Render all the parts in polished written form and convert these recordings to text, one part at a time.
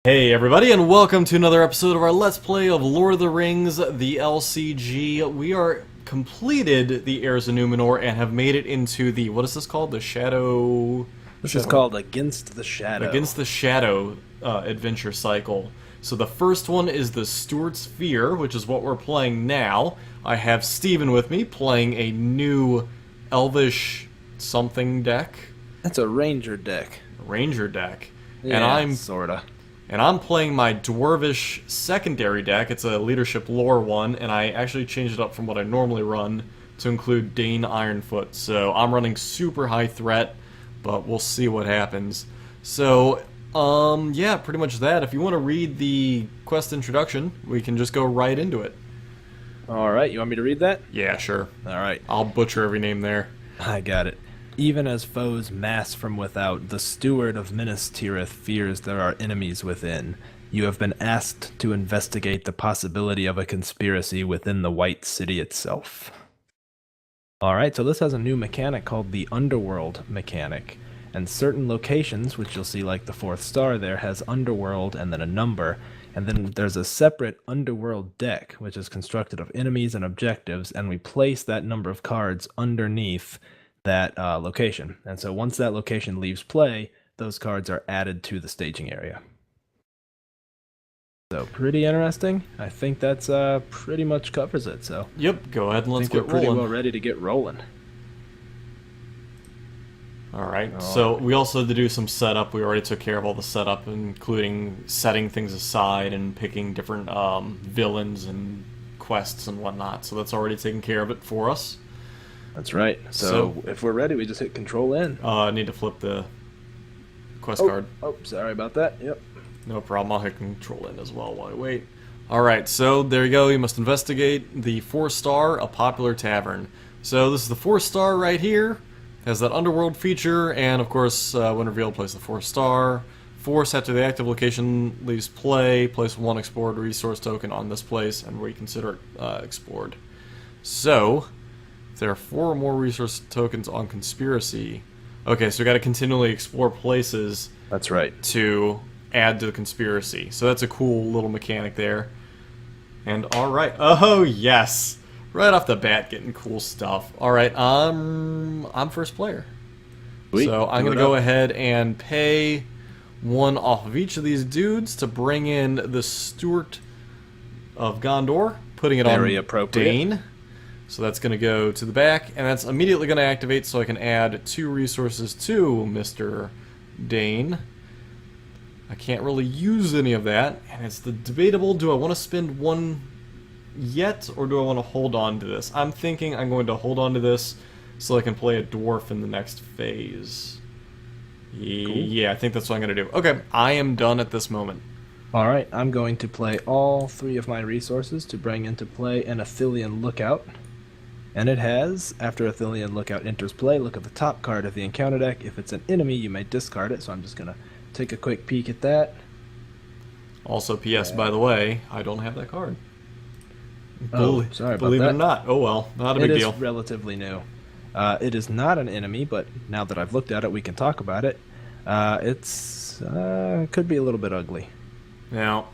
Hey everybody, and welcome to another episode of our Let's Play of Lord of the Rings, the LCG. We are completed the Heirs of Numenor and have made it into the, what is this called? The Shadow... This is called Against the Shadow. Against the Shadow adventure cycle. So the first one is the Steward Sphere, which is what we're playing now. I have Steven with me playing a new Elvish something deck. That's a Ranger deck. Ranger deck. Yeah, and I'm sorta. And I'm playing my Dwarvish secondary deck. It's a leadership lore one, and I actually changed it up from what I normally run to include Dane Ironfoot. So I'm running super high threat, but we'll see what happens. So, yeah, pretty much that. If you want to read the quest introduction, we can just go right into it. Alright, you want me to read that? Yeah, sure. Alright. I'll butcher every name there. I got it. Even as foes mass from without, the Steward of Minas Tirith fears there are enemies within. You have been asked to investigate the possibility of a conspiracy within the White City itself. Alright, so this has a new mechanic called the Underworld mechanic. And certain locations, which you'll see like the 4th star there, has Underworld and then a number. And then there's a separate Underworld deck, which is constructed of enemies and objectives, and we place that number of cards underneath that location. And so once that location leaves play, those cards are added to the staging area. So pretty interesting. I think that's pretty much covers it. So Yep, go ahead and let's get we're pretty rolling. well ready to get rolling. Alright, so we also had to do some setup. We already took care of all the setup, including setting things aside and picking different villains and quests and whatnot. So that's already taken care of it for us. That's right. So if we're ready, we just hit Control N. I need to flip the quest card. Oh, sorry about that. Yep. No problem, I'll hit Control N as well while I wait. Alright, so there you go. You must investigate the 4-star, a popular tavern. So this is the 4-star right here. Has that underworld feature, and of course, when revealed, place the 4-star. Force after the active location leaves play. Place 1 explored resource token on this place and reconsider it explored. So there are 4 or more resource tokens on conspiracy. Okay, so we got to continually explore places. That's right. To add to the conspiracy. So that's a cool little mechanic there. And alright. Oh, yes! Right off the bat, getting cool stuff. Alright, I'm first player. Sweet. So I'm going to go ahead and pay 1 off of each of these dudes to bring in the Steward of Gondor, putting it Very on appropriate. Dane. So that's going to go to the back, and that's immediately going to activate so I can add 2 resources to Mr. Dane. I can't really use any of that, and it's debatable, do I want to spend 1 yet, or do I want to hold on to this? I'm thinking I'm going to hold on to this so I can play a dwarf in the next phase. Yeah, I think that's what I'm going to do. Okay, I am done at this moment. Alright, I'm going to play all 3 of my resources to bring into play an Athelian Lookout. And it has, after Athelian Lookout enters play, look at the top card of the encounter deck. If it's an enemy, you may discard it, so I'm just going to take a quick peek at that. Also, P.S., by the way, I don't have that card. Oh, sorry about Believe it that. or not. Oh well, not a big deal. It is relatively new. It is not an enemy, but now that I've looked at it, we can talk about it. It's could be a little bit ugly. Now,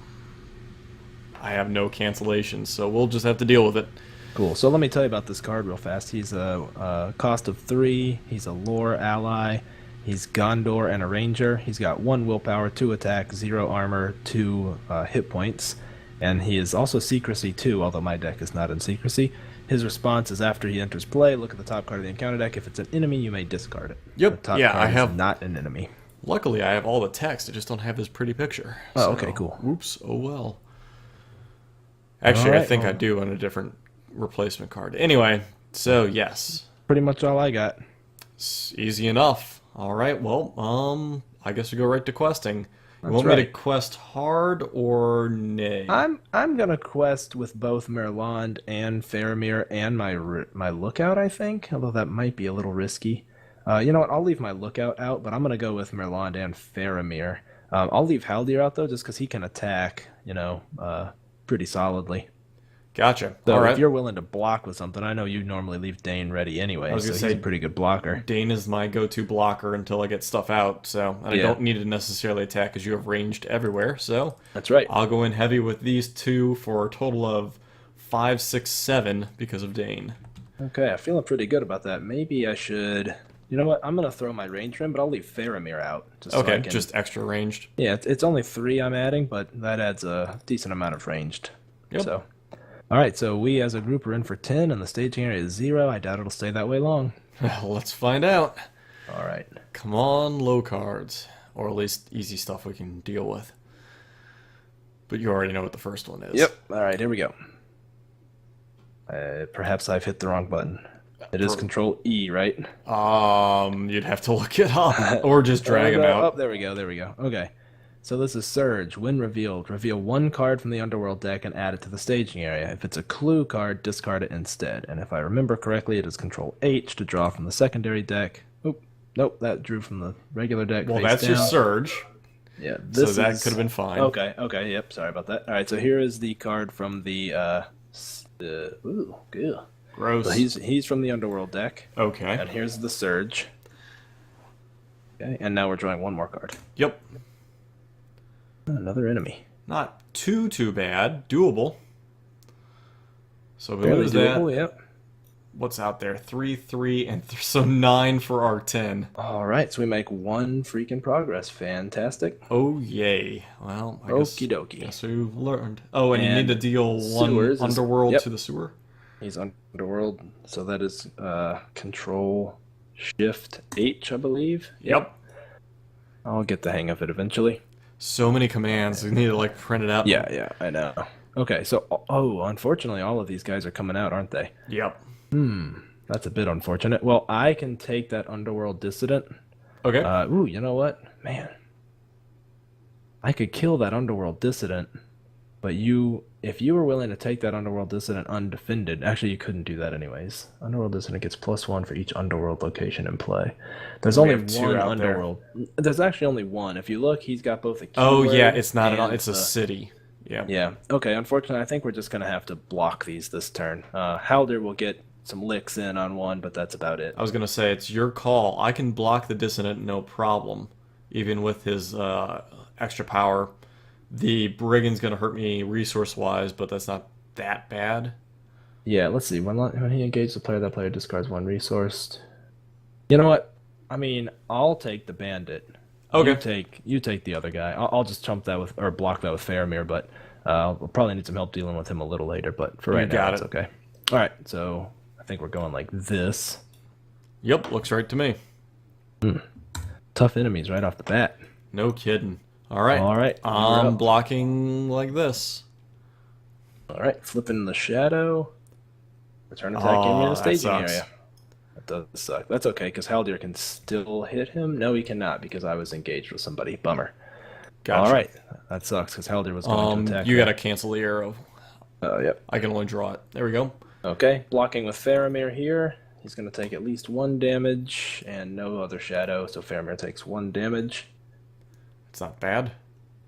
I have no cancellations, so we'll just have to deal with it. Cool. So let me tell you about this card real fast. He's a cost of 3. He's a lore ally. He's Gondor and a ranger. He's got 1 willpower, 2 attack, 0 armor, 2 hit points. And he is also secrecy too, although my deck is not in secrecy. His response is after he enters play, look at the top card of the encounter deck. If it's an enemy, you may discard it. Yep. The top Yeah, card I have is not an enemy. Luckily, I have all the text. I just don't have this pretty picture. Oh, So, okay, cool. Oops. Oh well. Actually, I think I do on a different replacement card. Anyway, so yes, Pretty much all I got. it's easy enough. All right. Well, I guess we go right to questing. You That's want me to right. quest hard or nay? I'm gonna quest with both Merland and Faramir and my lookout, I think. Although that might be a little risky. You know what? I'll leave my lookout out, but I'm gonna go with Merland and Faramir. I'll leave Haldir out though, just because he can attack, pretty solidly. Gotcha. So All if right. you're willing to block with something, I know you normally leave Dane ready I anyway, was so gonna he's say a pretty good blocker. Dane is my go-to blocker until I get stuff out, so and I Yeah. don't need to necessarily attack because you have ranged everywhere. So That's right. I'll go in heavy with these two for a total of 5, 6, 7 because of Dane. Okay, I'm feeling pretty good about that. Maybe I should. You know what? I'm gonna throw my ranger in, but I'll leave Faramir out just so Okay, I can. just extra ranged. Yeah, it's only 3 I'm adding, but that adds a decent amount of ranged. Yep. So, all right. So we as a group are in for 10, and the staging area is 0. I doubt it'll stay that way long. Let's find out. All right. Come on, low cards. Or at least easy stuff we can deal with. But you already know what the first one is. Yep. All right. Here we go. Perhaps I've hit the wrong button. It is Control E, right? You'd have to look it up. Or just drag him out. Oh, there we go. There we go. Okay. So this is Surge. When revealed, reveal 1 card from the Underworld deck and add it to the staging area. If it's a clue card, discard it instead. And if I remember correctly, it is Control H to draw from the secondary deck. Oop. Nope, that drew from the regular deck. Well, face that's down. your Surge. Yeah, So that could have been fine. Okay, yep, sorry about that. All right, so here is the card from the ooh, good. Gross. So he's from the Underworld deck. Okay. And here's the Surge. Okay, and now we're drawing 1 more card. Yep. Another enemy. Not too bad. Doable. So we Fairly lose that. doable, yep. What's out there? 3, 3, and so 9 for our 10. All right, so we make 1 freaking progress. Fantastic. Oh yay! Well, I guess, Okie dokie. guess we've learned. Oh, and you And need to deal 1 sewers is- underworld yep. to the sewer. He's Underworld, so that is Control Shift H, I believe. Yep. I'll get the hang of it eventually. So many commands. We need to like print it out. Yeah, I know. Okay, so unfortunately, all of these guys are coming out, aren't they? Yep. That's a bit unfortunate. Well, I can take that Underworld Dissident. Okay. Ooh, you know what? Man. I could kill that Underworld Dissident, but if you were willing to take that Underworld Dissident undefended, actually you couldn't do that anyways. Underworld Dissident gets +1 for each Underworld location in play. There's We only have 2 one out there. Underworld. There's actually only one. If you look, he's got both a Oh keyword yeah, it's not and it's a city. Yeah. Yeah. Okay, unfortunately, I think we're just going to have to block these this turn. Haldir will get some licks in on 1, but that's about it. I was gonna say it's your call. I can block the dissonant, no problem, even with his extra power. The brigand's gonna hurt me resource-wise, but that's not that bad. Yeah, let's see. When he engages a player, that player discards 1 resource. You know what? I mean, I'll take the bandit. Okay. You take the other guy. I'll just chump that with or block that with Faramir, but we'll probably need some help dealing with him a little later. But for right now, it's okay. All right, so I think we're going like this. Yep, looks right to me. Tough enemies right off the bat. No kidding. All right. All right, you're I'm up. blocking like this. All right, flipping the shadow. Return attack enemy in the that staging sucks. area. That does suck. That's okay, because Haldir can still hit him. No, he cannot, because I was engaged with somebody. Bummer. Gotcha. All right, that sucks, because Haldir was going to attack. You gotta cancel the arrow. Yep. I can only draw it. There we go. Okay, blocking with Faramir here. He's going to take at least 1 damage and no other shadow, so Faramir takes 1 damage. It's not bad.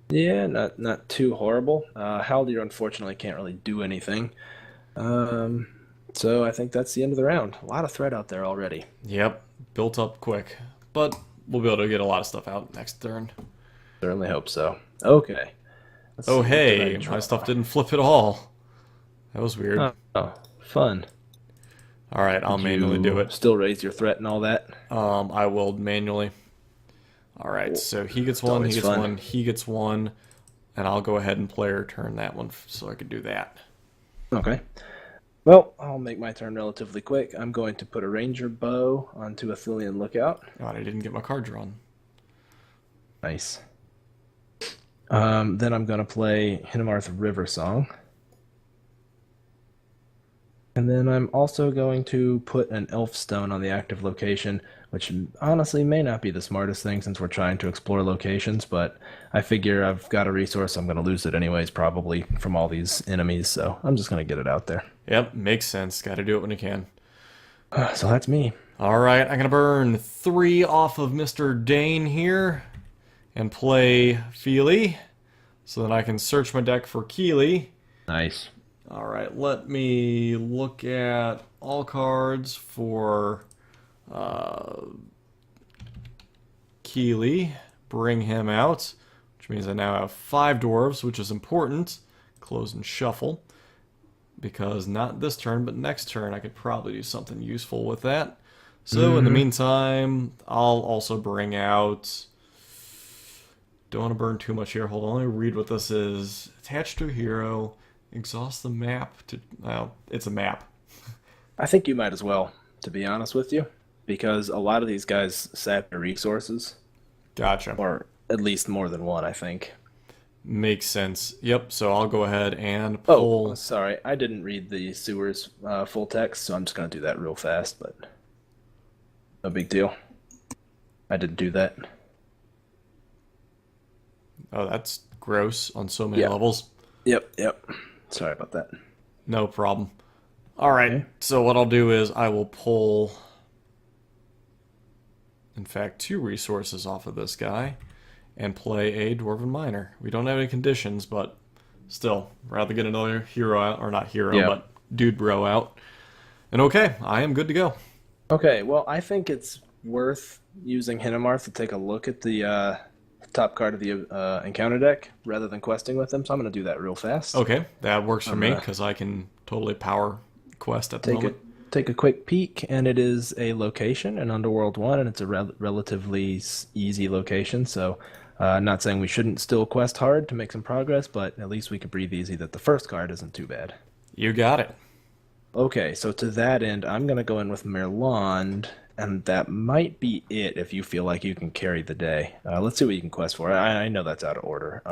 Yeah, not too horrible. Haldir unfortunately can't really do anything. So I think that's the end of the round. A lot of threat out there already. Yep, built up quick, but we'll be able to get a lot of stuff out next turn. Certainly hope so. Okay. Let's see, Oh what did hey, I draw? my stuff didn't flip at all. That was weird. Oh, fun. All right, I'll manually do it. Still raise your threat and all that. I will manually. All right, so he gets 1, he always gets fun. 1, he gets 1, and I'll go ahead and player turn that one so I can do that. Okay. Well, I'll make my turn relatively quick. I'm going to put a ranger bow onto a Thilian lookout. God, I didn't get my card drawn. Nice. Then I'm going to play Hinnemarth River Song. And then I'm also going to put an elf stone on the active location, which honestly may not be the smartest thing since we're trying to explore locations, but I figure I've got a resource, I'm going to lose it anyways, probably from all these enemies, so I'm just going to get it out there. Yep, makes sense. Got to do it when you can. So that's me. All right, I'm going to burn 3 off of Mr. Dane here and play Feely so that I can search my deck for Keely. Nice. Alright, let me look at all cards for Keeley. Bring him out, which means I now have 5 dwarves, which is important. Close and shuffle. Because not this turn, but next turn I could probably do something useful with that. So in the meantime, I'll also bring out... Don't want to burn too much here. Hold on, let me read what this is. Attached to a hero. Exhaust the map to... Well, it's a map. I think you might as well, to be honest with you, because a lot of these guys sap your resources. Gotcha. Or at least more than one, I think. Makes sense. Yep, so I'll go ahead and pull... Oh, sorry. I didn't read the sewers full text, so I'm just going to do that real fast, but no big deal. I didn't do that. Oh, that's gross on so many levels. Yep. Sorry about that. No problem. Alright, Okay. so what I'll do is I will pull... In fact, 2 resources off of this guy and play a Dwarven Miner. We don't have any conditions, but still, rather get another hero out, or not hero, but dude bro out. And okay, I am good to go. Okay, well, I think it's worth using Hinemarth to take a look at the top card of the encounter deck rather than questing with him, so I'm going to do that real fast. Okay, that works for me, because I can totally power quest at the moment. Take a quick peek, and it is a location, an Underworld 1, and it's a relatively easy location, so not saying we shouldn't still quest hard to make some progress, but at least we can breathe easy that the first card isn't too bad. You got it. Okay, so to that end, I'm going to go in with Merlond, and that might be it if you feel like you can carry the day. Let's see what you can quest for. I know that's out of order,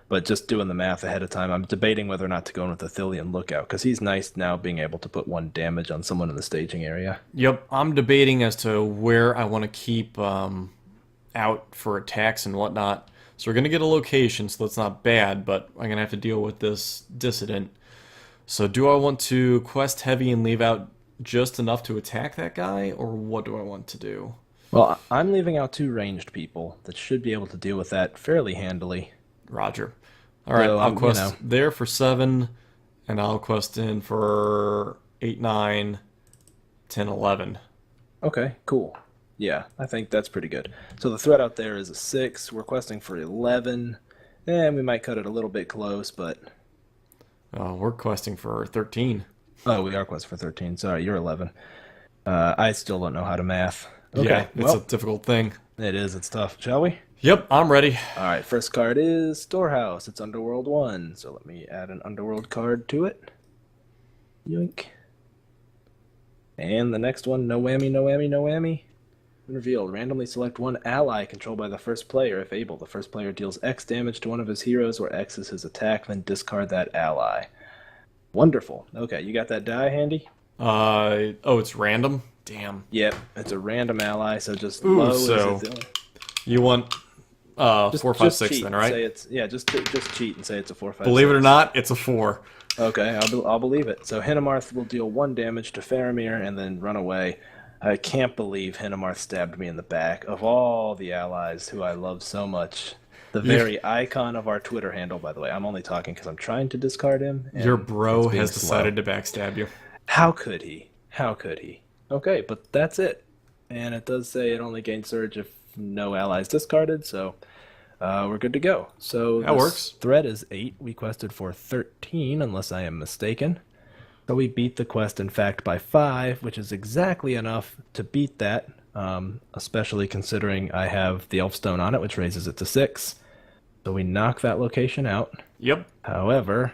but just doing the math ahead of time, I'm debating whether or not to go in with Athelian Lookout, because he's nice now being able to put 1 damage on someone in the staging area. Yep, I'm debating as to where I want to keep out for attacks and whatnot. So we're going to get a location, so that's not bad, but I'm going to have to deal with this dissident. So do I want to quest heavy and leave out just enough to attack that guy, or what do I want to do? Well, I'm leaving out 2 ranged people that should be able to deal with that fairly handily. Roger. Alright, So, I'll quest there for 7, and I'll quest in for 8, 9, 10, 11. Okay, cool. Yeah, I think that's pretty good. So the threat out there is a 6. We're questing for 11. And we might cut it a little bit close, but... We're questing for 13. Oh, we are questing for 13. Sorry, you're 11. I still don't know how to math. Okay, Yeah, it's a difficult thing. It is. It's tough. Shall we? Yep, I'm ready. All right, first card is Storehouse. It's Underworld 1. So let me add an Underworld card to it. Yoink. And the next one, no whammy, no whammy, no whammy. Revealed. Randomly select 1 ally controlled by the first player. If able, the first player deals X damage to one of his heroes, where X is his attack, then discard that ally. Wonderful. Okay, you got that die handy? Oh, it's random? Damn. Yep, it's a random ally, so just Ooh, low so is it. You want 4, 5, 6 then, right? Say it's, just cheat and say it's a 4, 5, Believe 6. it or not, it's a 4. Okay, I'll believe it. So Hinemarth will deal 1 damage to Faramir and then run away. I can't believe Hinemarth stabbed me in the back. Of all the allies who I love so much, the very icon of our Twitter handle, by the way. I'm only talking because I'm trying to discard him. Your bro has decided to backstab you. How could he? How could he? Okay, but that's it. And it does say it only gains surge if no allies discarded, so we're good to go. So that works. Threat is 8. We quested for 13, unless I am mistaken. So we beat the quest, in fact, by 5, which is exactly enough to beat that, especially considering I have the Elfstone on it, which raises it to 6. So we knock that location out. Yep. However,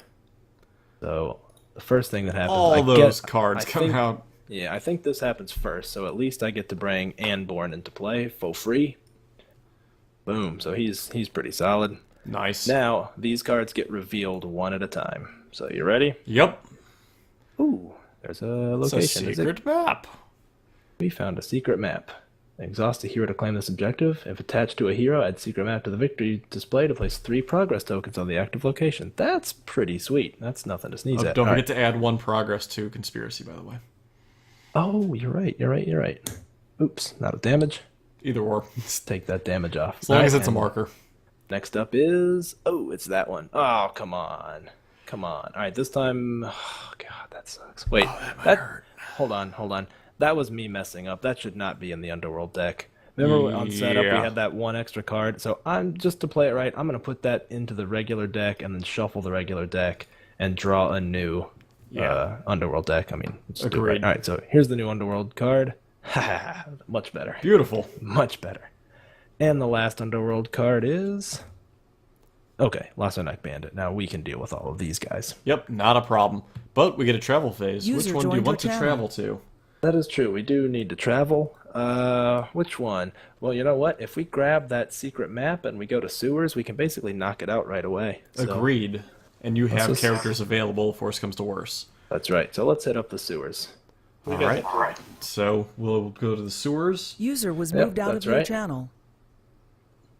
so the first thing that happens... All those cards come out. Yeah, I think this happens first, so at least I get to bring Anborn into play for free. Boom, so he's pretty solid. Nice. Now, these cards get revealed 1 at a time. So you ready? Yep. Ooh, there's a location. It's a secret map. We found a secret map. Exhaust a hero to claim this objective. If attached to a hero, add secret map to the victory display to place 3 progress tokens on the active location. That's pretty sweet. That's nothing to sneeze at. Don't forget to add 1 progress to conspiracy, by the way. Oh, you're right. Oops, not a damage. Either or. Let's take that damage off. As long as it's a marker. Next up is... Oh, it's that one. Oh, come on. Come on. All right, this time. Oh, God, that sucks. Wait, Oh, that might that. hurt. Hold on. That was me messing up. That should not be in the Underworld deck. Remember on setup we Yeah. had that one extra card. So I'm just to play it right. I'm gonna put that into the regular deck and then shuffle the regular deck and draw a new Underworld deck. I mean, let's do it right. Agreed. All right, so here's the new Underworld card. Much better. Beautiful. Much better. And the last Underworld card is. Okay, Lasso-Neck Bandit. Now we can deal with all of these guys. Yep, not a problem. But we get a travel phase. User Which one do you joined want to your channel. travel to? That is true. We do need to travel. Which one? Well, you know what? If we grab that secret map and we go to sewers, we can basically knock it out right away. So, Agreed. And you have just- characters available if worse comes to worse. That's right. So let's hit up the sewers. All right. So we'll go to the sewers. User was Yep, moved out of that's your right. channel.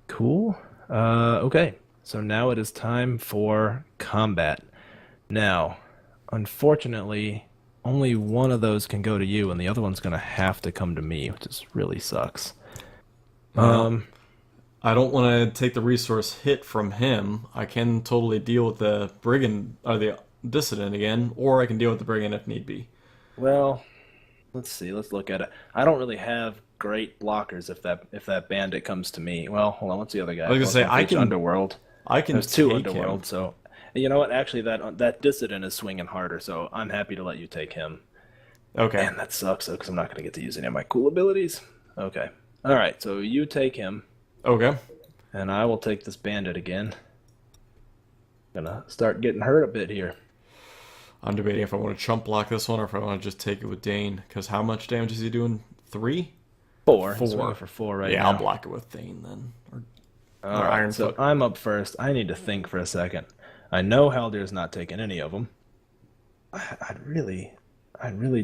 Cool. Okay. So now it is time for combat. Now, unfortunately, only one of those can go to you, and the other one's going to have to come to me, which just really sucks. I don't want to take the resource hit from him. I can totally deal with the brigand or the dissident again, or I can deal with the brigand if need be. Well, let's see. Let's look at it. I don't really have great blockers if that bandit comes to me. Well, hold on. What's the other guy? I was gonna say, I can- Underworld. I can There's two take Underworld, him. so you know what? Actually, that dissident is swinging harder, so I'm happy to let you take him. Okay. Man, that sucks though, because I'm not going to get to use any of my cool abilities. Okay. All right. So you take him, Okay. and I will take this bandit again. Gonna start getting hurt a bit here. I'm debating if I want to chump block this one or if I want to just take it with Dane. Because how much damage is he doing? 3? Four. Four. Swinging for 4 right Yeah, now. I'll block it with Dane then. Or All right, Iron so Foot. I'm up first. I need to think for a second. I know Haldir's not taking any of them. I really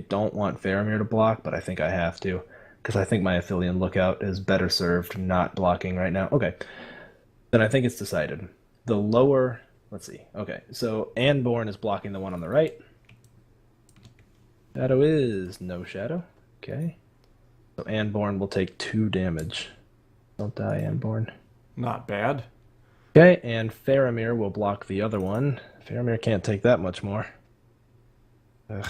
don't want Faramir to block, but I think I have to because I think my Aphelion Lookout is better served not blocking right now. Okay, then I think it's decided. The lower, let's see. Okay, so Anborn is blocking the one on the right. Shadow is no shadow. Okay, so Anborn will take 2 damage. Don't die, Anborn. not bad. Okay, and Faramir will block the other one. Faramir can't take that much more. Ugh.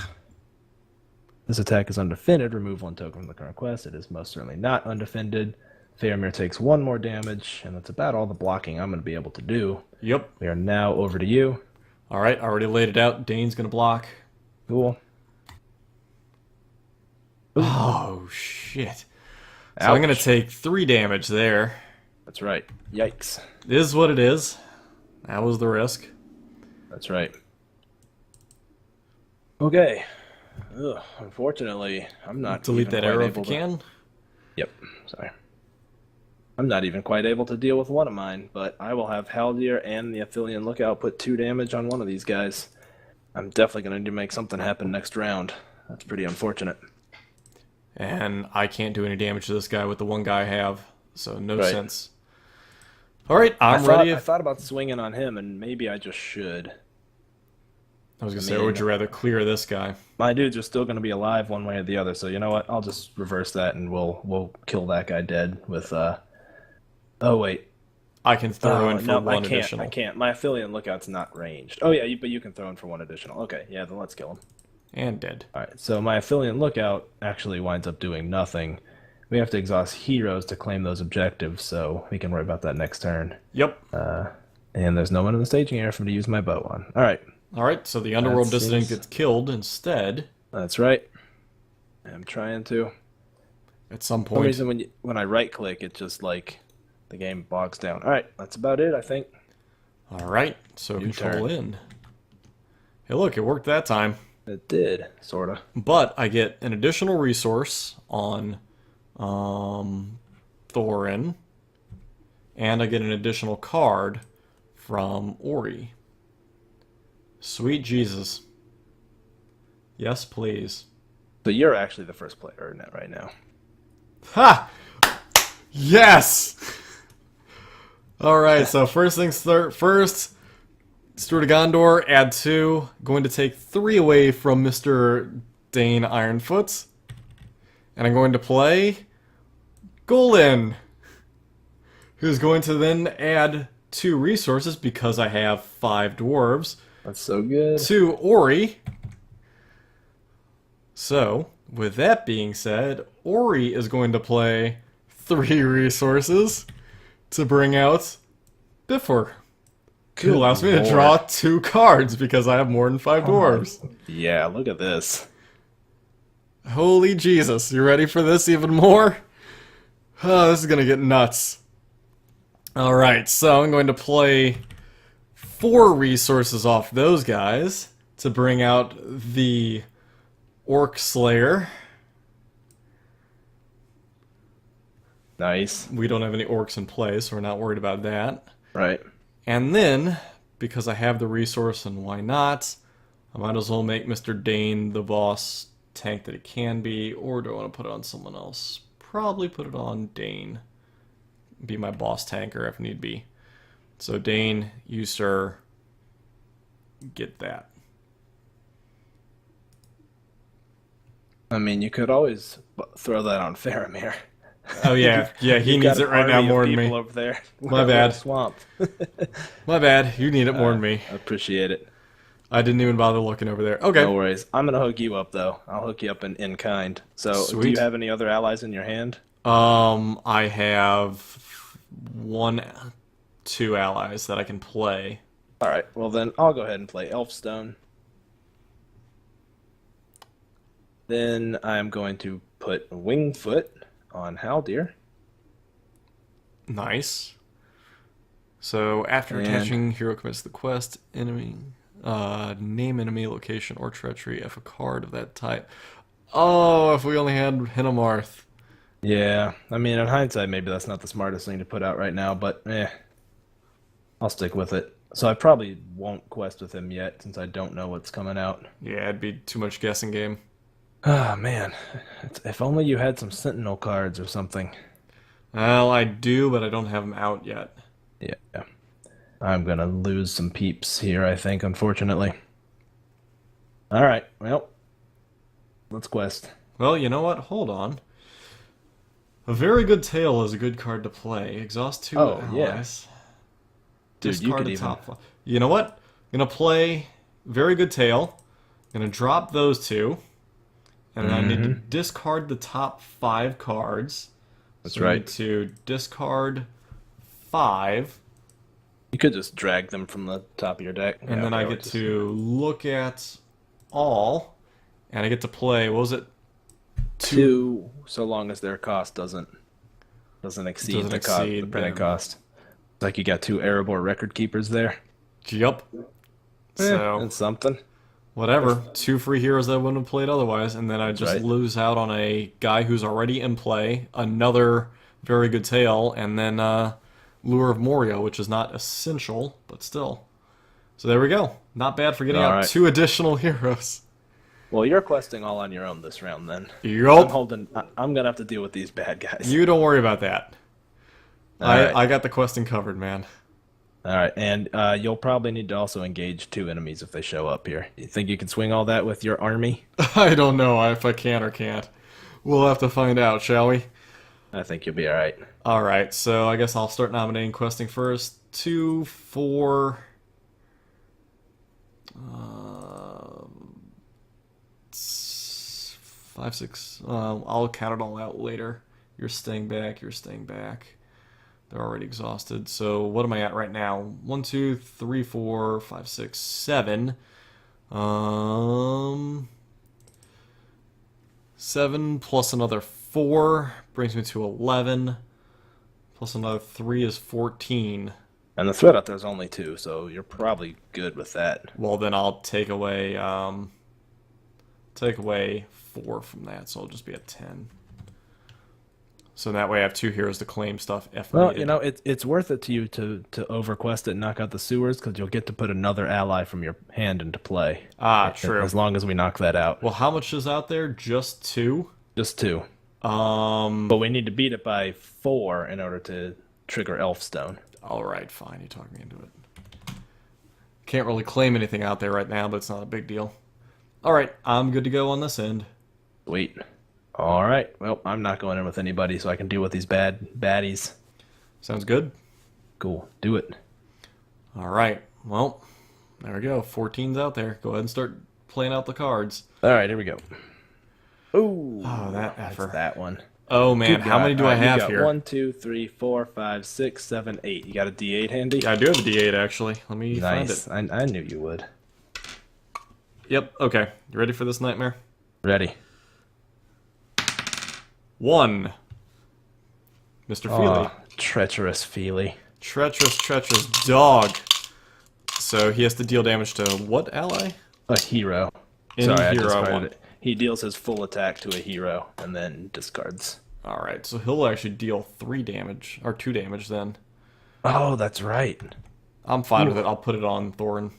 This attack is undefended. Remove 1 token from the current quest. It is most certainly not undefended. Faramir takes 1 more damage, and that's about all the blocking I'm going to be able to do. Yep. We are now over to you. All right. I already laid it out. Dane's going to block. Cool. Oh, shit. So I'm going to Ouch. take 3 damage there. That's right. Yikes. It is what it is. That was the risk. That's right. Okay. Ugh, unfortunately, I'm not Delete even that quite arrow if able you to- can. Yep, sorry. I'm not even quite able to deal with one of mine, but I will have Haldir and the Aphelion Lookout put 2 damage on one of these guys. I'm definitely going to need to make something happen next round. That's pretty unfortunate. And I can't do any damage to this guy with the one guy I have. So no Right. sense. All right. I'm ready. I thought about swinging on him, and maybe I just should. I was going to I say, or would mean- you rather clear this guy? My dudes are still going to be alive one way or the other, so you know what? I'll just reverse that, and we'll kill that guy dead with Oh wait, I can throw in for no, one I can't. additional. I can't. My Aphelion Lookout's not ranged. Oh yeah, but you can throw in for 1 additional. Okay, yeah, then let's kill him. And dead. All right, so my Aphelion Lookout actually winds up doing nothing. We have to exhaust heroes to claim those objectives, so we can worry about that next turn. Yep. And there's no one in the staging area for me to use my bow on. All right, All right. So the Underworld That Dissident seems- gets killed instead that's right. I'm trying to. at some For some point. reason, when I right click, it just like the game bogs down. All right, that's about it, I think. All right. So New control turn. in. Hey, look, it worked that time. It did, sorta. But I get an additional resource on Thorin, and I get an additional card from Ori. Sweet Jesus. Yes, please. So you're actually the first player in it right now. Ha! Yes! Alright, so first things first, Steward of Gondor, add 2. Going to take 3 away from Mr. Dane Ironfoot. And I'm going to play Golin, who's going to then add 2 resources because I have 5 dwarves. That's so good. to Ori. So, with that being said, Ori is going to play 3 resources to bring out Bifur. Who allows me to draw 2 cards because I have more than 5 dwarves. Yeah, look at this. Holy Jesus, you ready for this even more? Oh, this is going to get nuts. Alright, so I'm going to play 4 resources off those guys to bring out the Orc Slayer. Nice. We don't have any orcs in play, so we're not worried about that. Right. And then, because I have the resource and why not, I might as well make Mr. Dane the boss tank that it can be, or do I want to put it on someone else? Probably put it on Dane. Be my boss tanker if need be. So Dane, you sir, get that. I mean, you could always throw that on Faramir. Oh yeah, yeah, he needs it right now more than me. Over there. My bad. Swamp. My bad. You need it more than me. I appreciate it. I didn't even bother looking over there. Okay. No worries. I'm gonna hook you up though. I'll hook you up in kind. So, Sweet. Do you have any other allies in your hand? I have 2 allies that I can play. All right. Well, then I'll go ahead and play Elfstone. Then I'm going to put Wingfoot on Haldir. Nice. So after attaching, hero commits the quest, enemy, name enemy, location, or treachery if a card of that type. Oh, if we only had Hinamarth. Yeah, I mean, in hindsight, maybe that's not the smartest thing to put out right now, but I'll stick with it. So I probably won't quest with him yet, since I don't know what's coming out. Yeah, it'd be too much guessing game. Ah, man. If only you had some Sentinel cards or something. Well, I do, but I don't have them out yet. Yeah. I'm gonna lose some peeps here, I think, unfortunately. Alright, well, let's quest. Well, you know what? Hold on. A very good tail is a good card to play. Exhaust 2 allies. Yeah. Dude, Discard you could a even... top 5. You know what? I'm going to play very good tail. I'm going to drop those 2. And then I need to discard the top 5 cards. That's so right. I need to discard 5. You could just drag them from the top of your deck. And then I get to look at all. And I get to play, what was it? 2, so long as their cost doesn't exceed the printing cost. It's like you got 2 Erebor record keepers there. Yup. So That's something. Whatever. 2 free heroes that I wouldn't have played otherwise, and then I just lose out on a guy who's already in play, another very good tail, and then Lure of Moria, which is not essential, but still. So there we go. Not bad for getting out 2 additional heroes. Well, you're questing all on your own this round, then. Yup. I'm gonna have to deal with these bad guys. You don't worry about that. Right. I got the questing covered, man. All right, and you'll probably need to also engage 2 enemies if they show up here. You think you can swing all that with your army? I don't know if I can or can't. We'll have to find out, shall we? I think you'll be all right. All right, so I guess I'll start nominating questing first. 2, 4... 5, 6. I'll count it all out later. You're staying back. You're staying back. They're already exhausted. So what am I at right now? 1, 2, 3, 4, 5, 6, 7. 7 plus another 4 brings me to 11. Plus another 3 is 14. And the threat out there is only 2, so you're probably good with that. Well, then I'll take away 4 from that, so I'll just be at 10. So that way I have 2 heroes to claim stuff if Well, needed. you know, it's worth it to you to overquest it and knock out the sewers, because you'll get to put another ally from your hand into play. True. As long as we knock that out. Well, how much is out there? Just 2? Just 2. But we need to beat it by 4 in order to trigger Elfstone. Alright, fine. You talk me into it. Can't really claim anything out there right now, but it's not a big deal. Alright, I'm good to go on this end. Sweet. All right. Well, I'm not going in with anybody, so I can deal with these baddies. Sounds good. Cool. Do it. Alright, well, There we go. 14's out there. Go ahead and start playing out the cards. All right, here we go. Ooh, Oh, that that's effer. that one. Oh, man. Good How God. many do All I right, you have got here? 1, 2, 3, 4, 5, 6, 7, 8. You got a D8 handy? I do have a D8, actually. Let me find it. Nice. I knew you would. Yep. Okay. You ready for this nightmare? Ready. 1. Mr. Feely. Oh, treacherous Feely. Treacherous dog. So he has to deal damage to what ally? A hero. Any Sorry, hero I I discarded want. it. He deals his full attack to a hero and then discards. Alright, so he'll actually deal 3 damage, or 2 damage then. Oh, that's right. I'm fine with it. I'll put it on Thorin.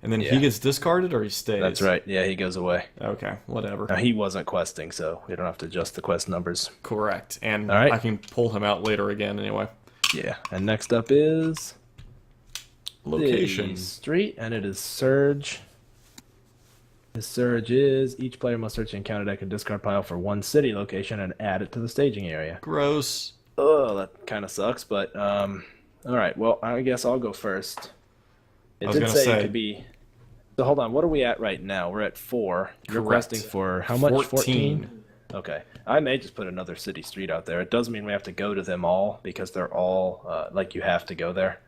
And then Yeah. he gets discarded or he stays? That's right. Yeah, he goes away. Okay, whatever. Now, he wasn't questing, so we don't have to adjust the quest numbers. Correct. And All right. I can pull him out later again anyway. Yeah, and next up is Location. the street, and it is Surge. His Surge is each player must search the encounter deck and discard pile for 1 city location and add it to the staging area. Gross. Oh, that kind of sucks, but all right. Well, I guess I'll go first. It I was did gonna say say- it could be. So hold on, what are we at right now? We're at 4. You're Correct. requesting for how much? 14. Okay. I may just put another city street out there. It does mean we have to go to them all because they're all like you have to go there.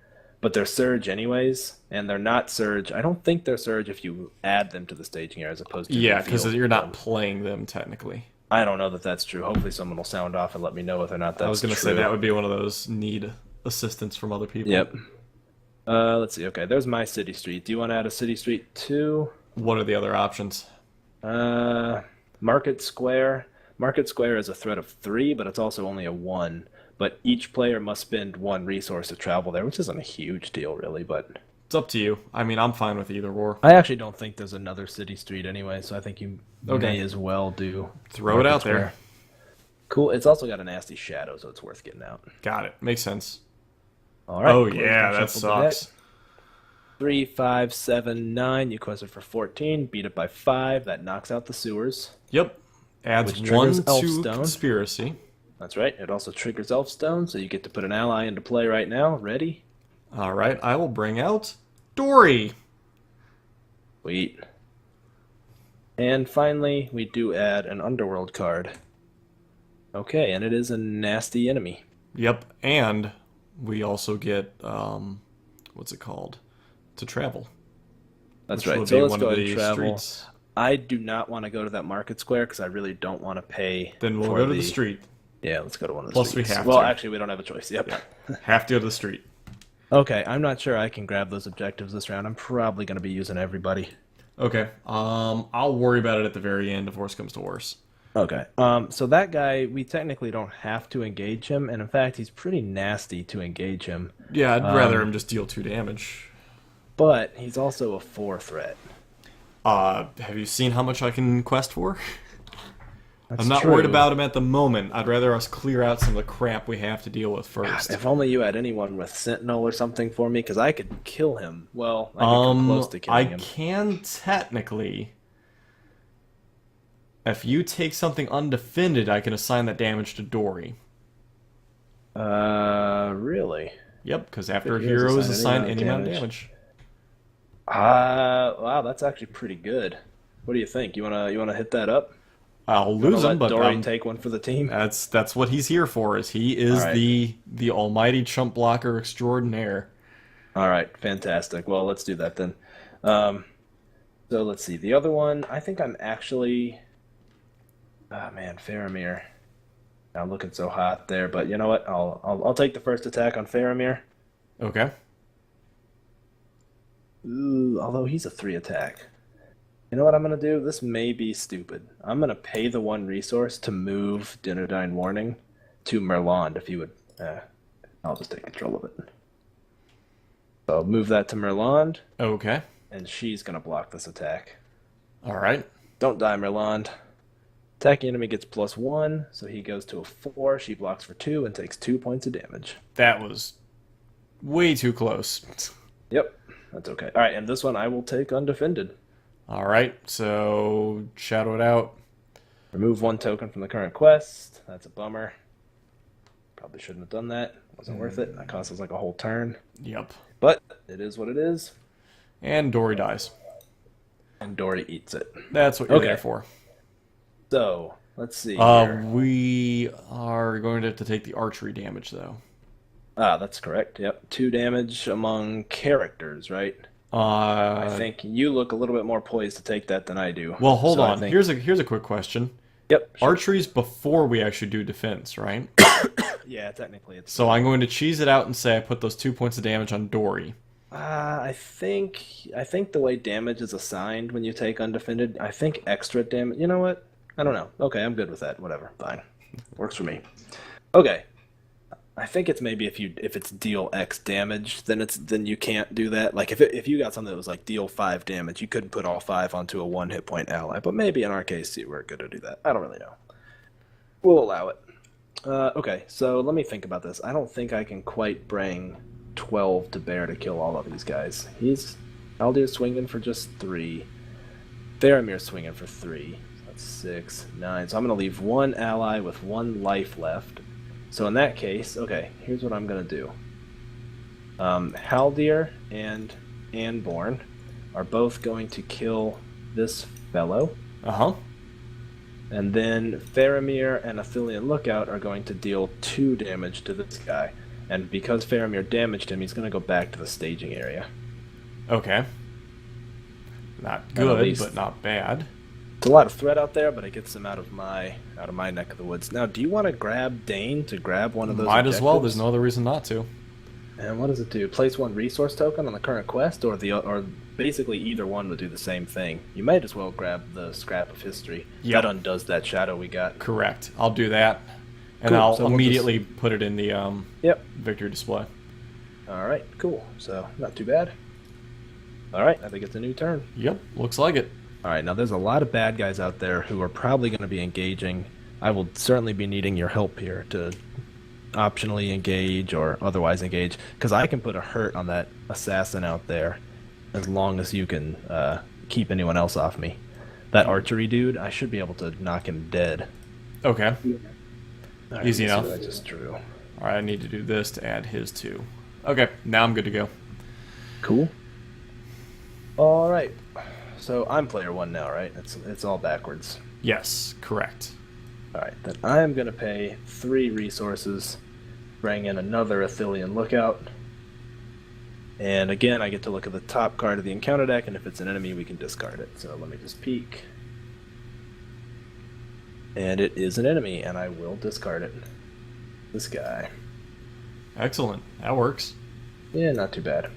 But they're Surge anyways, and they're not Surge. I don't think they're Surge if you add them to the staging area as opposed to Yeah, the because field. you're not playing them technically. I don't know that that's true. Hopefully someone will sound off and let me know whether or not that's true. I was going to say that would be one of those need assistance from other people. Yep. Let's see. Okay, there's my city street. Do you want to add a city street too? What are the other options? Market Square. Market Square is a threat of 3, but it's also only a 1. But each player must spend 1 resource to travel there, which isn't a huge deal, really. But It's up to you. I mean, I'm fine with either or. I actually don't think there's another city street anyway, so I think you Okay. may as well do. Throw it Market out there. Square. Cool. It's also got a nasty shadow, so it's worth getting out. Got it. Makes sense. All right. Oh, close yeah, my that shuffle deck. sucks. 3, 5, 7, 9. You quested for 14. Beat it by 5. That knocks out the sewers. Yep. Adds Which 1 triggers to Elfstone. Conspiracy. That's right. It also triggers Elfstone, so you get to put an ally into play right now. Ready? All right, I will bring out Dory. Sweet. And finally, we do add an Underworld card. Okay, and it is a nasty enemy. Yep, and we also get, what's it called? To travel. That's which right. would So be let's one go of ahead and the travel. streets. I do not want to go to that market square because I really don't want to pay. Then we'll for go to the street. Yeah, let's go to one of the Plus we streets. have well, to. actually, we don't have a choice. Yep. Have to go to the street. Okay, I'm not sure I can grab those objectives this round. I'm probably going to be using everybody. Okay, I'll worry about it at the very end if worse comes to worse. Okay. So that guy, we technically don't have to engage him, and in fact, he's pretty nasty to engage him. Yeah, I'd rather him just deal 2 damage. But he's also a 4 threat. Have you seen how much I can quest for? That's I'm not true. worried about him at the moment. I'd rather us clear out some of the crap we have to deal with first. If only you had anyone with Sentinel or something for me, because I could kill him. Well, I could come close to killing I him. can technically. If you take something undefended, I can assign that damage to Dory. Really? Yep, because after a If he was hero is assigned assigned any amount of damage. Wow, that's actually pretty good. What do you think? You wanna hit that up? I'll Wanna lose him, let but Dory take one for the team. that's what he's here for. Is he is All right. the almighty chump blocker extraordinaire. All right, fantastic. Well, let's do that then. So let's see. The other one, I think I'm actually. Ah man, Faramir. I'm looking so hot there, but you know what? I'll take the first attack on Faramir. Okay. Ooh, although he's a 3 attack. You know what I'm gonna do? This may be stupid. I'm gonna pay the 1 resource to move Dinodyne Warning to Merland. If you would, I'll just take control of it. So I'll move that to Merland, Okay. and she's gonna block this attack. All right. Don't die, Merland. Attacking enemy gets +1, so he goes to a 4. She blocks for 2 and takes 2 points of damage. That was way too close. Yep, that's okay. All right, and this one I will take undefended. All right. So shadow it out. Remove 1 token from the current quest. That's a bummer. Probably shouldn't have done that. Wasn't worth it. That cost us like a whole turn. Yep. But it is what it is. And Dory dies. And Dory eats it. That's what you're Okay. there for. So, let's see here. We are going to have to take the archery damage, though. Ah, that's correct. Yep. 2 damage among characters, right? I think you look a little bit more poised to take that than I do. Well, hold So I on. think- Here's a quick question. Yep. Sure. Archery's before we actually do defense, right? Yeah, technically it's. So I'm going to cheese it out and say I put those 2 points of damage on Dory. I think the way damage is assigned when you take undefended, I think extra damage. You know what? I don't know. Okay, I'm good with that. Whatever. Fine. Works for me. Okay. I think it's maybe if it's deal X damage, then you can't do that. Like if you got something that was like deal 5 damage, you couldn't put all 5 onto a 1 hit point ally. But maybe in our case, we're good to do that. I don't really know. We'll allow it. Okay, so let me think about this. I don't think I can quite bring 12 to bear to kill all of these guys. Aldir's swinging for just 3. Faramir's swinging for 3. That's 6, 9. So I'm going to leave 1 ally with 1 life left. So in that case, okay, here's what I'm going to do. Haldir and Anborn are both going to kill this fellow. Uh-huh. And then Faramir and Athelian Lookout are going to deal 2 damage to this guy. And because Faramir damaged him, he's going to go back to the staging area. Okay. Not At good, least- but not bad. It's a lot of threat out there, but it gets him out of my neck of the woods. Now, do you want to grab Dane to grab one of those Might as well. objectives? There's no other reason not to. And what does it do? Place 1 resource token on the current quest, or basically either one would do the same thing. You might as well grab the scrap of history. Yep. That undoes that shadow we got. Correct. I'll do that. And Cool, I'll so we'll immediately put it in the Yep. victory display. All right. Cool. So not too bad. All right. I think it's a new turn. Yep, looks like it. All right, now there's a lot of bad guys out there who are probably going to be engaging. I will certainly be needing your help here to optionally engage or otherwise engage, because I can put a hurt on that assassin out there as long as you can keep anyone else off me. That archery dude, I should be able to knock him dead. Okay. All right, Easy let's see enough. what I just drew. All right, I need to do this to add his 2. Okay, now I'm good to go. Cool. All right. So I'm player 1 now, right? It's all backwards. Yes, correct. All right, then I am going to pay 3 resources, bring in another Athelian Lookout, and again, I get to look at the top card of the encounter deck, and if it's an enemy, we can discard it. So let me just peek. And it is an enemy, and I will discard it. This guy. Excellent. That works. Yeah, not too bad.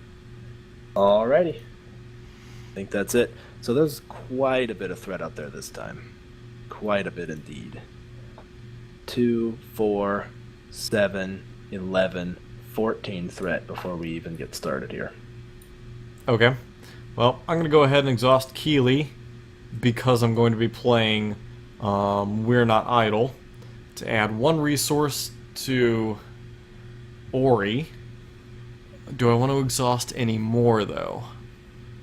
Alrighty. I think that's it. So there's quite a bit of threat out there this time. Quite a bit indeed. 2, 4, 7, 11, 14 threat before we even get started here. Okay. Well, I'm going to go ahead and exhaust Keeley because I'm going to be playing We're Not Idle to add 1 resource to Ori. Do I want to exhaust any more, though,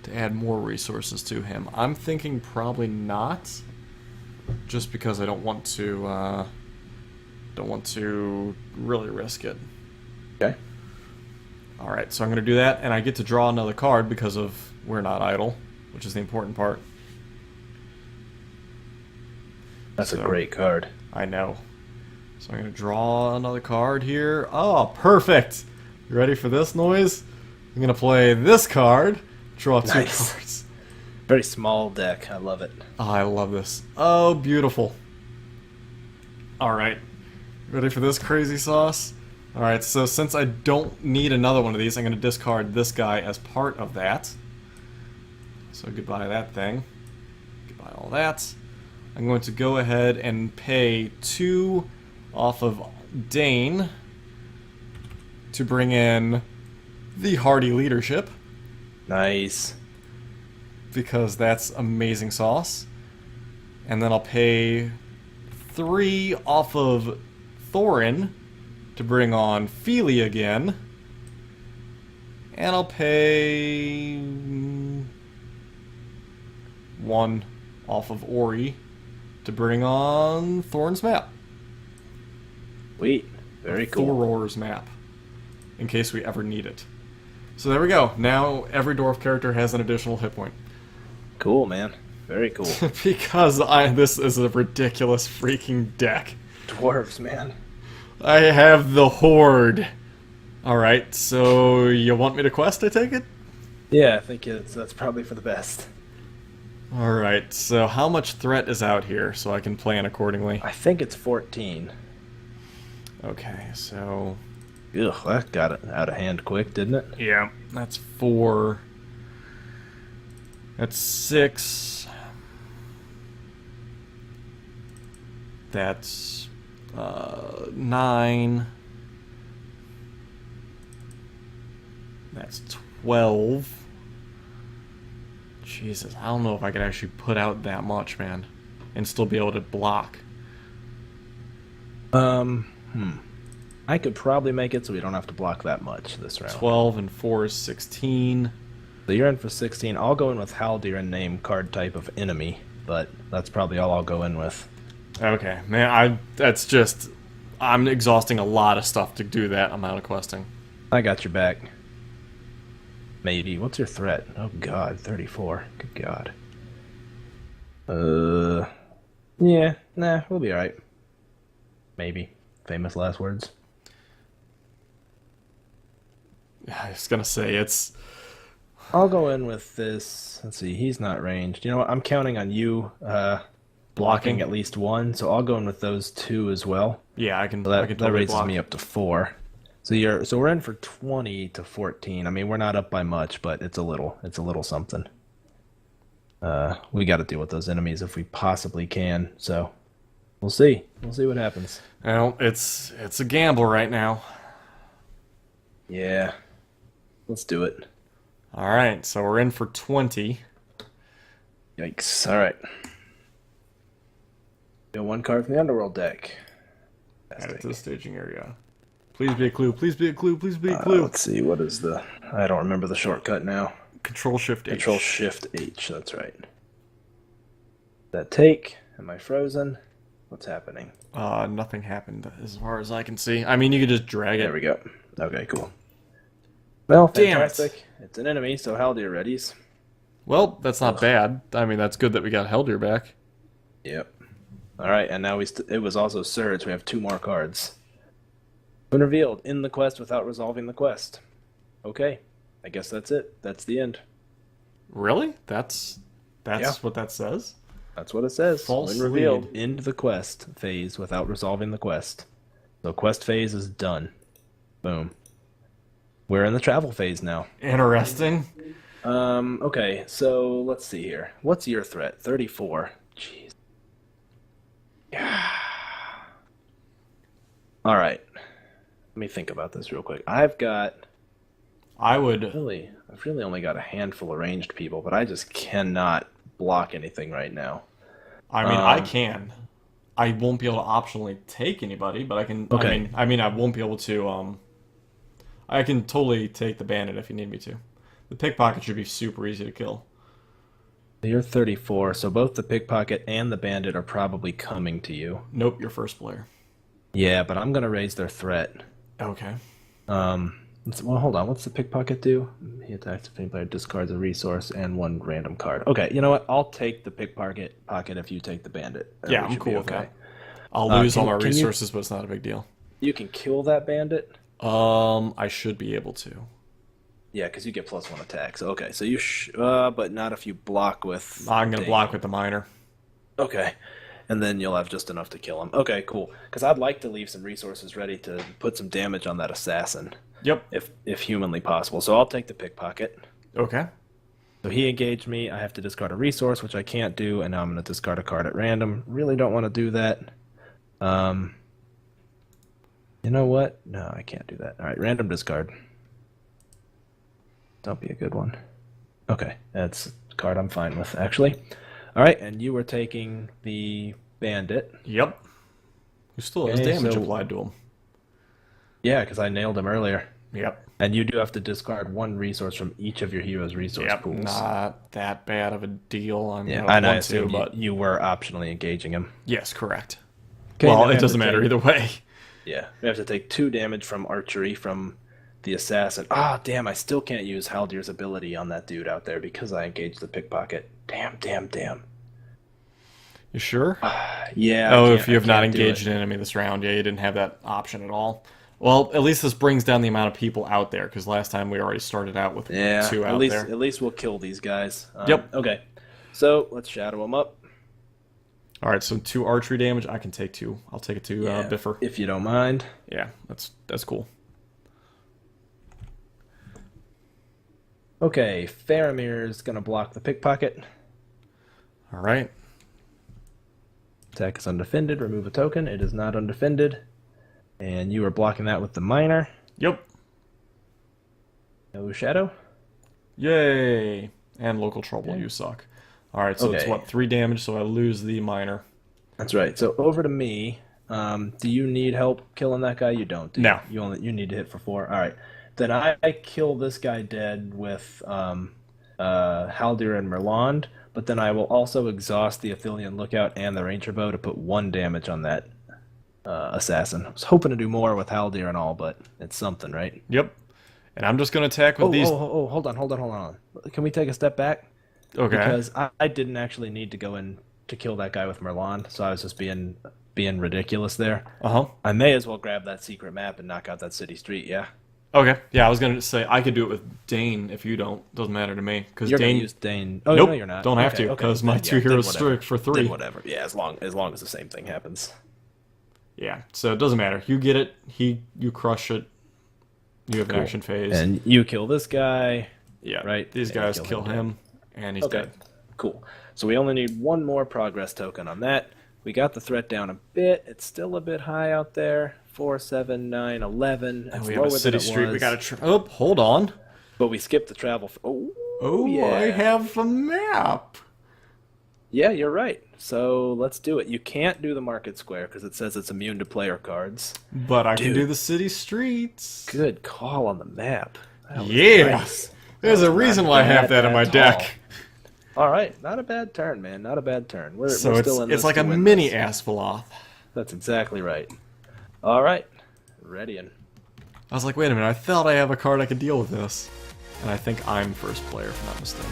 to add more resources to him? I'm thinking probably not, just because I don't want to really risk it. Okay. Alright, so I'm going to do that, and I get to draw another card because of We're Not Idle, which is the important part. That's a So- great card. I know. So I'm going to draw another card here. Oh, perfect! You ready for this noise? I'm going to play this card, draw 2 Nice. cards. Very small deck. I love it. Oh, I love this. Oh, beautiful. Alright. Ready for this crazy sauce? Alright, so since I don't need another one of these, I'm going to discard this guy as part of that. So goodbye that thing. Goodbye all that. I'm going to go ahead and pay 2 off of Dane to bring in the Hardy Leadership, Nice. because that's amazing sauce. And then I'll pay 3 off of Thorin to bring on Feely again. And I'll pay 1 off of Ori to bring on Thorn's map. Sweet. Very cool. Thoror's map. In case we ever need it. So there we go. Now every dwarf character has an additional hit point. Cool, man. Very cool. Because this is a ridiculous freaking deck. Dwarves, man. I have the Horde. Alright, so you want me to quest, I take it? Yeah, I think that's probably for the best. Alright, so how much threat is out here so I can plan accordingly? I think it's 14. Okay, so... Ugh, that got it out of hand quick, didn't it? yeah, that's 4. That's 6. That's 9. That's 12. Jesus, I don't know if I could actually put out that much, man, and still be able to block. I could probably make it so we don't have to block that much this round. 12 and 4 is 16. So you're in for 16. I'll go in with Haldir and name card type of enemy, but that's probably all I'll go in with. Okay, man, I'm exhausting a lot of stuff to do that amount of questing. I got your back. Maybe. What's your threat? Oh god, 34. Good god. Yeah, nah, we'll be alright. Maybe. Famous last words. I was gonna say, it's... I'll go in with this. Let's see, he's not ranged. You know what? I'm counting on you blocking at least one, so I'll go in with those 2 as well. Yeah, I can. So that, I can that totally raises block. me up to 4. So we're in for 20 to 14. I mean, we're not up by much, but it's a little something. We got to deal with those enemies if we possibly can. So we'll see. We'll see what happens. Well, it's a gamble right now. Yeah, let's do it. All right, so we're in for 20. Yikes! All right. Got 1 card from the Underworld deck. Add it to the staging area. Please be a clue. Please be a clue. Please be a clue. Let's see. What is the? I don't remember the shortcut now. Control Shift H. Control Shift H. That's right. That take. Am I frozen? What's happening? Nothing happened as far as I can see. I mean, you could just drag it. There we go. Okay, cool. Well, Damn it. fantastic. It's an enemy, so Haldir readies. Well, that's not bad. I mean, that's good that we got Heldir back. Yep. All right, and now it was also Surge. We have 2 more cards. Been revealed in the quest without resolving the quest. Okay, I guess that's it. That's the end. Really? That's Yeah. what that says? That's what it says. False When revealed, lead. end the quest phase without resolving the quest. So quest phase is done. Boom. We're in the travel phase now. Interesting. Okay, so let's see here. What's your threat? 34. Jeez. Yeah. All right. Let me think about this real quick. I've really only got a handful of ranged people, but I just cannot block anything right now. I mean, I can. I won't be able to optionally take anybody, but I can. Okay. I mean, I won't be able to. I can totally take the bandit if you need me to. The pickpocket should be super easy to kill. You're 34, so both the pickpocket and the bandit are probably coming to you. Nope, you're first player. Yeah, but I'm gonna raise their threat. Okay. Well, hold on. What's the pickpocket do? He attacks if any player discards a resource and 1 random card. Okay, you know what? I'll take the pickpocket if you take the bandit. Yeah, I'm cool with that. I'll lose all my resources, but it's not a big deal. You can kill that bandit? I should be able to. Yeah, because you get +1 attack. So, okay, so but not if you block with... I'm going to block with the minor. Okay, and then you'll have just enough to kill him. Okay, cool. Because I'd like to leave some resources ready to put some damage on that assassin. Yep. If humanly possible. So I'll take the pickpocket. Okay. So he engaged me. I have to discard a resource, which I can't do, and now I'm going to discard a card at random. Really don't want to do that. You know what? No, I can't do that. All right, random discard. Don't be a good one. Okay, that's a card I'm fine with, actually. All right, and you were taking the bandit. Yep. Who still has Okay, damage so- applied to him. Yeah, because I nailed him earlier. Yep. And you do have to discard 1 resource from each of your hero's resource Yep. pools. Not that bad of a deal. I mean, Yeah, I and I want to, assume but you were optionally engaging him. yes, correct. Okay, now Well, we it have doesn't to matter take- either way. Yeah, we have to take 2 damage from archery from the assassin. Ah, damn, I still can't use Haldir's ability on that dude out there because I engaged the pickpocket. Damn. You sure? Yeah. Oh, if you have not engaged an enemy this round, yeah, you didn't have that option at all. Well, at least this brings down the amount of people out there, because last time we already started out with 2 out there. At least we'll kill these guys. Yep. Okay, so let's shadow them up. All right, so 2 archery damage. I can take 2. I'll take it to Biffer. If you don't mind. Yeah, that's cool. Okay, Faramir's going to block the pickpocket. All right. Attack is undefended. Remove a token. It is not undefended. And you are blocking that with the miner. Yep. No shadow. Yay! And local trouble. Okay. You suck. All right, so it's what, 3 damage, so I lose the miner. That's right. So over to me. Do you need help killing that guy? You don't. Do you? No. You need to hit for 4. All right. Then I kill this guy dead with Haldir and Merland, but then I will also exhaust the Athelian Lookout and the Ranger Bow to put 1 damage on that assassin. I was hoping to do more with Haldir and all, but it's something, right? Yep. And I'm just going to attack with these... Oh, hold on. Can we take a step back? Okay. Because I didn't actually need to go in to kill that guy with Merland, so I was just being ridiculous there. Uh-huh. I may as well grab that secret map and knock out that city street, yeah? Okay. Yeah, I was going to say I could do it with Dane if you don't. Doesn't matter to me. Because You're Dane... going to use Dane... Oh, nope, no, you're not. Don't have to, because my 2 heroes strike for 3. Then whatever. Yeah, as long as the same thing happens. Yeah, so it doesn't matter. You get it. You crush it. You have an action phase. And you kill this guy. Yeah, right? These guys kill him, and he's dead. Cool. So we only need 1 more progress token on that. We got the threat down a bit. It's still a bit high out there. 4, 7, 9, 11. And we have a city street. We got to... Oh, hold on. But we skipped the travel. Oh, yeah. I have a map. Yeah, you're right. So let's do it. You can't do the market square because it says it's immune to player cards. But I can do the city streets. Good call on the map. Yeah. Nice. There's a reason why I have that in my deck. All right. Not a bad turn, man. Not a bad turn. We're still in this. It's like a mini Asphalloth. That's exactly right. All right. Readying. I was like, wait a minute. I thought I have a card I could deal with this. And I think I'm first player, if I'm not mistaken.